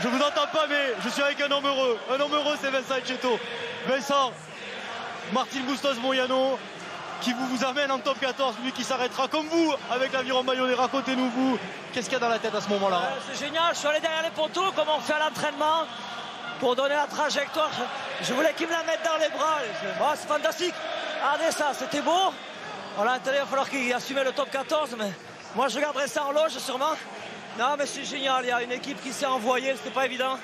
je vous entends pas, mais je suis avec un homme heureux. Un homme heureux, c'est Vincent Etcheto. Vincent, Martin Bustos Moyano, qui vous amène en top 14, lui qui s'arrêtera comme vous avec l'aviron bayonnais. Racontez-nous, vous, qu'est-ce qu'il y a dans la tête à ce moment-là? C'est génial, je suis allé derrière les poteaux, comme on fait à l'entraînement, pour donner la trajectoire. Je voulais qu'il me la mette dans les bras. C'est fantastique. Regardez ça, c'était beau. Voilà, il va falloir qu'il assume le top 14, mais moi je garderai ça en loge sûrement. Non, mais c'est génial, il y a une équipe qui s'est envoyée, c'était pas évident.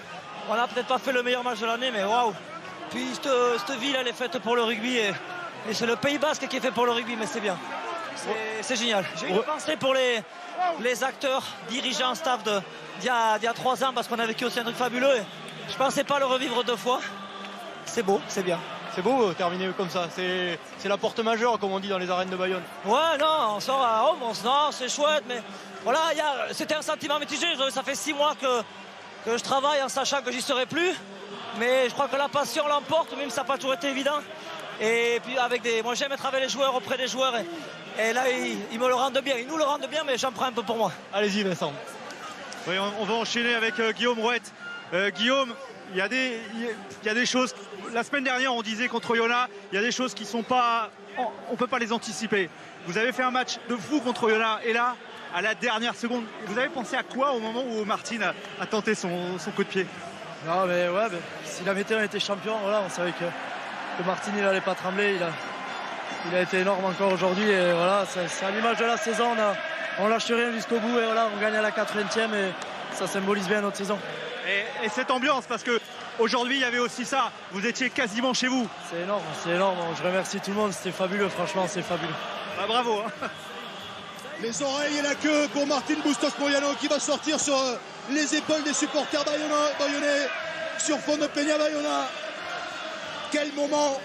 On n'a peut-être pas fait le meilleur match de l'année, mais waouh. Puis cette ville, elle est faite pour le rugby et c'est le Pays Basque qui est fait pour le rugby, mais c'est bien. C'est génial. J'ai une pensée pour les acteurs, dirigeants, staff d'il y a 3 ans, parce qu'on a vécu aussi un truc fabuleux. Et je pensais pas le revivre 2 fois. C'est beau, c'est bien. C'est beau terminer comme ça, c'est la porte majeure comme on dit dans les arènes de Bayonne. Ouais, non, on sort à home, non, c'est chouette, mais voilà, c'était un sentiment mitigé. Ça fait 6 mois que je travaille en sachant que j'y serai plus, mais je crois que la passion l'emporte, même si ça n'a pas toujours été évident. Et puis moi j'aime être avec les joueurs, auprès des joueurs, et là ils me le rendent bien, ils nous le rendent bien, mais j'en prends un peu pour moi. Allez-y Vincent. Oui, on va enchaîner avec Guillaume Rouette. Guillaume, il y a des choses. La semaine dernière, on disait contre Oyonnax, il y a des choses qui sont pas. On ne peut pas les anticiper. Vous avez fait un match de fou contre Oyonnax, et là, à la dernière seconde, vous avez pensé à quoi au moment où Martin a tenté son coup de pied? Non, mais ouais, si la météo était champion, voilà, on savait que Martin il n'allait pas trembler. Il a été énorme encore aujourd'hui, et voilà, c'est à l'image de la saison. On lâche rien jusqu'au bout, et voilà, on gagne à la 80e, et ça symbolise bien notre saison. Et cette ambiance, parce que aujourd'hui il y avait aussi ça, vous étiez quasiment chez vous. C'est énorme, c'est énorme. Je remercie tout le monde, c'était fabuleux, franchement, c'est fabuleux. Bah, bravo. Les oreilles et la queue pour Martin Bustos Moyano qui va sortir sur les épaules des supporters bayonnais sur fond de Peña Bayona. Quel moment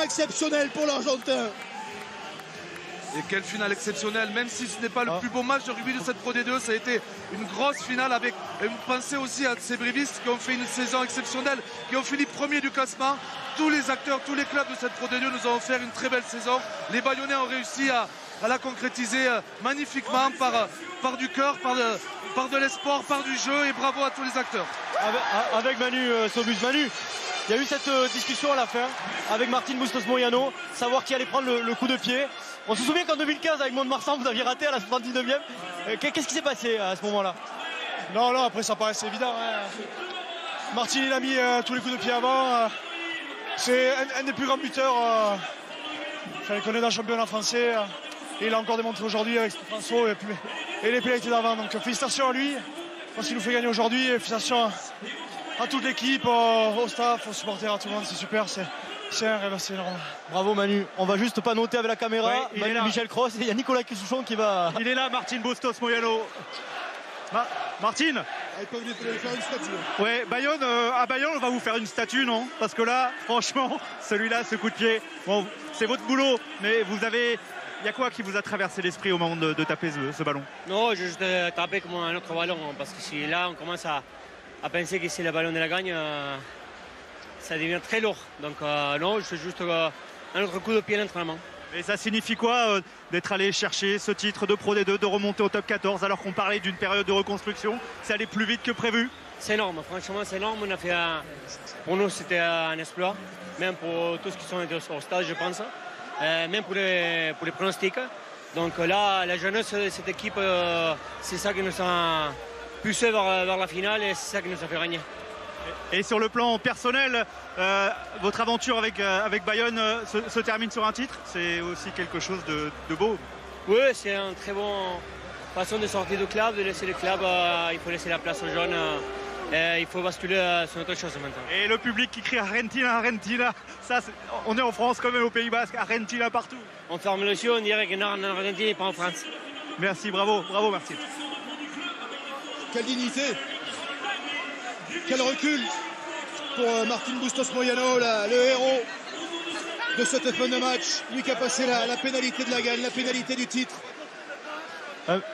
exceptionnel pour l'Argentin. Et quelle finale exceptionnelle, même si ce n'est pas le plus beau match de rugby de cette Pro D2, ça a été une grosse finale avec une pensée aussi à ces brévistes qui ont fait une saison exceptionnelle, qui ont fini premier du classement. Tous les acteurs, tous les clubs de cette Pro D2 nous ont offert une très belle saison. Les Bayonnais ont réussi à la concrétiser magnifiquement par du cœur, par de l'espoir, par du jeu, et bravo à tous les acteurs. Avec Manu Sobus. Manu, il y a eu cette discussion à la fin avec Martin Bustos Moyano, savoir qui allait prendre le coup de pied. On se souvient qu'en 2015 avec Mont-de-Marsan vous aviez raté à la 79e. Qu'est-ce qui s'est passé à ce moment-là? Non, après ça paraissait évident. Martin il a mis tous les coups de pied avant. C'est un des plus grands buteurs qu'on ait dans le championnat français. Et il a encore démontré aujourd'hui avec François et les pénalités d'avant. Donc félicitations à lui. Je pense qu'il nous fait gagner aujourd'hui. Félicitations à toute l'équipe, au staff, aux supporters, à tout le monde. C'est super. C'est un rêve, c'est énorme. Bravo Manu. On va juste pas noter avec la caméra. Ouais, Manu, Michel Cross, et il y a Nicolas Cussouchon qui va. Il est là, Martin Bustos Moyano. Martin. Ils peuvent lui faire une statue. Ouais, Bayonne, à Bayonne, on va vous faire une statue, non? Parce que là, franchement, celui-là, ce coup de pied, bon, c'est votre boulot, mais il y a quoi qui vous a traversé l'esprit au moment de taper ce ballon? Non, je juste taper comme un autre ballon, parce que si là on commence à penser que c'est le ballon de la gagne, ça devient très lourd. Donc non, je fais juste un autre coup de pied d'entraînement. Et ça signifie quoi d'être allé chercher ce titre de Pro D2, de remonter au top 14 alors qu'on parlait d'une période de reconstruction? C'est allé plus vite que prévu? C'est énorme, franchement c'est énorme. On a fait pour nous c'était un exploit, même pour tous qui sont au stade je pense, même pour les pronostics. Donc là, la jeunesse de cette équipe, c'est ça qui nous a poussé vers la finale et c'est ça qui nous a fait gagner. Et sur le plan personnel, votre aventure avec Bayonne se termine sur un titre. C'est aussi quelque chose de beau. Oui, c'est une très bonne façon de sortir du club, de laisser le club. Il faut laisser la place aux jeunes. Il faut basculer sur autre chose maintenant. Et le public qui crie Argentina, Argentina, ça, on est en France quand même, au Pays Basque, Argentina partout. On ferme les yeux, on dirait qu'on est en Argentine et pas en France. Merci, bravo Martin. Quelle dignité, quel recul pour Martin Bustos Moyano, le héros de cette fin de match, lui qui a passé la pénalité de la gagne, la pénalité du titre.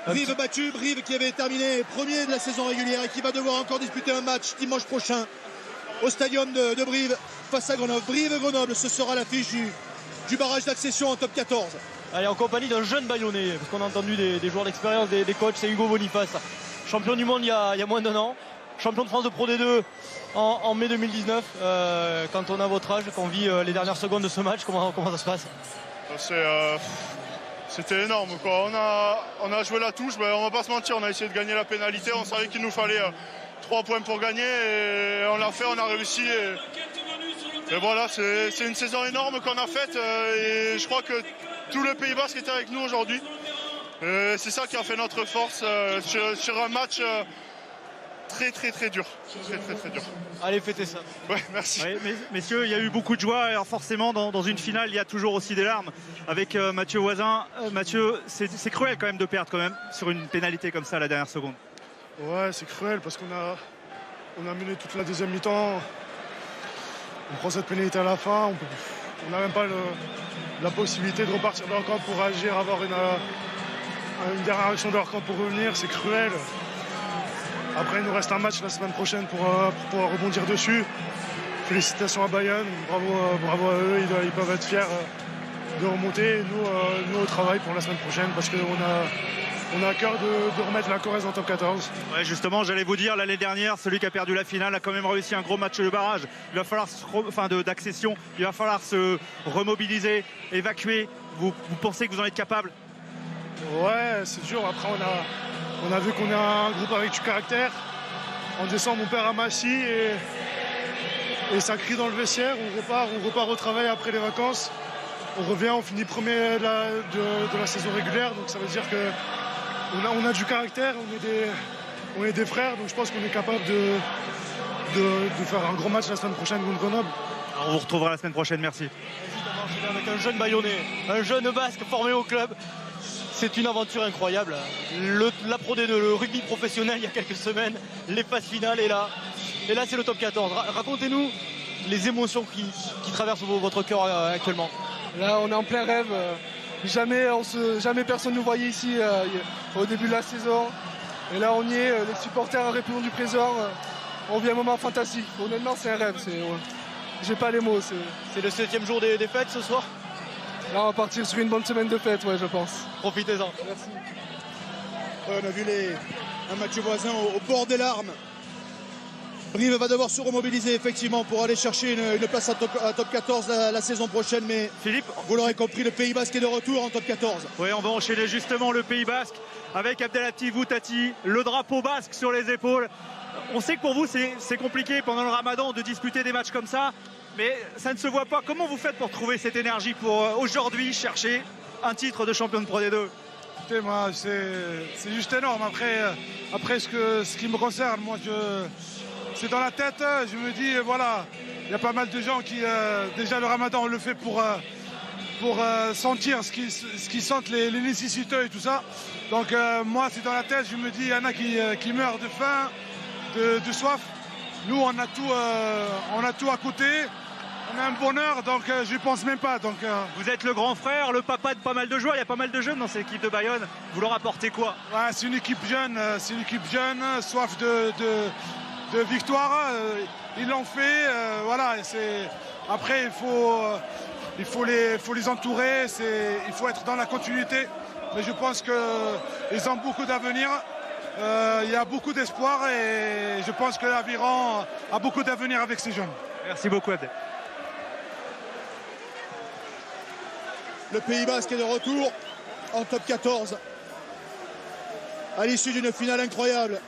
Brive battu, Brive qui avait terminé premier de la saison régulière et qui va devoir encore disputer un match dimanche prochain au stadium de Brive face à Grenoble. Brive-Grenoble, ce sera l'affiche du barrage d'accession en top 14. Allez, en compagnie d'un jeune Bayonnais, parce qu'on a entendu des joueurs d'expérience, des coachs, c'est Hugo Boniface. champion du monde il y a moins d'1 an, champion de France de Pro D2 en mai 2019. Quand on a votre âge, qu'on vit les dernières secondes de ce match, comment ça se passe? C'était énorme, quoi. On a joué la touche, on va pas se mentir, on a essayé de gagner la pénalité, on savait qu'il nous fallait 3 points pour gagner et on l'a fait, on a réussi. Et voilà, c'est une saison énorme qu'on a faite et je crois que tout le Pays Basque est avec nous aujourd'hui. C'est ça qui a fait notre force sur un match très dur. Très dur. Allez, fêtez ça. Ouais, merci. Ouais, messieurs, il y a eu beaucoup de joie. Alors forcément, dans une finale, il y a toujours aussi des larmes. Avec Mathieu Voisin. Mathieu, c'est cruel quand même de perdre quand même sur une pénalité comme ça à la dernière seconde. Ouais, c'est cruel parce qu'on a mené toute la deuxième mi-temps. On prend cette pénalité à la fin. On n'a même pas la possibilité de repartir dans le camp pour agir, avoir une dernière action de leur camp pour revenir. C'est cruel. Après, il nous reste un match la semaine prochaine pour pouvoir rebondir dessus. Félicitations à Bayonne, bravo à eux, ils peuvent être fiers de remonter. Nous, au travail pour la semaine prochaine parce qu'on a à cœur de remettre la Corrèze en top 14. Ouais, justement, j'allais vous dire, l'année dernière, celui qui a perdu la finale a quand même réussi un gros match de barrage. Il va falloir d'accession, il va falloir se remobiliser, évacuer. Vous pensez que vous en êtes capable? Ouais, c'est dur. Après, on a vu qu'on est un groupe avec du caractère. En décembre, on perd à Massy et ça crie dans le vestiaire. On repart au travail après les vacances. On revient, on finit premier de la saison régulière. Donc ça veut dire qu'on a du caractère, on est des frères. Donc je pense qu'on est capable de faire un gros match la semaine prochaine contre Grenoble. Alors, on vous retrouvera la semaine prochaine, merci. Avec un jeune Bayonnais, un jeune Basque formé au club. C'est une aventure incroyable. La Pro D2, le rugby professionnel il y a quelques semaines, les phases finales et là c'est le top 14. Racontez-nous les émotions qui traversent votre cœur actuellement. Là on est en plein rêve. Jamais personne ne nous voyait ici au début de la saison. Et là on y est, les supporters en répondant du présent. On vit un moment fantastique. Honnêtement c'est un rêve. J'ai pas les mots. C'est le 7e jour des fêtes ce soir. Là, on va partir sur une bonne semaine de fête, ouais, je pense. Profitez-en. Merci. Ouais, on a vu un Mathieu Voisin au bord des larmes. Brive va devoir se remobiliser effectivement pour aller chercher une place à top 14 la saison prochaine. Mais Philippe, vous l'aurez compris, le Pays Basque est de retour en top 14. Oui, on va enchaîner justement le Pays Basque avec Abdelatif Boutati, le drapeau basque sur les épaules. On sait que pour vous, c'est compliqué pendant le Ramadan de disputer des matchs comme ça. Mais ça ne se voit pas. Comment vous faites pour trouver cette énergie pour aujourd'hui chercher un titre de champion de Pro D2? Écoutez, moi, c'est juste énorme. Après ce qui me concerne, moi, c'est dans la tête. Je me dis, voilà, il y a pas mal de gens qui, déjà le Ramadan, on le fait pour sentir ce qu'ils sentent les nécessiteux et tout ça. Donc moi, c'est dans la tête. Je me dis, il y en a qui meurent de faim, de soif. Nous, on a tout à côté. On a un bonheur, donc je ne pense même pas. Donc, Vous êtes le grand frère, le papa de pas mal de joueurs. Il y a pas mal de jeunes dans cette équipe de Bayonne. Vous leur apportez quoi? Ouais, c'est une équipe jeune, soif de victoire. Ils l'ont fait. Voilà. Après, il faut les entourer. Il faut être dans la continuité. Mais je pense qu'ils ont beaucoup d'avenir. Il y a beaucoup d'espoir et je pense que l'Aviron a beaucoup d'avenir avec ces jeunes. Merci beaucoup, Abdel. Le Pays Basque est de retour en top 14 à l'issue d'une finale incroyable.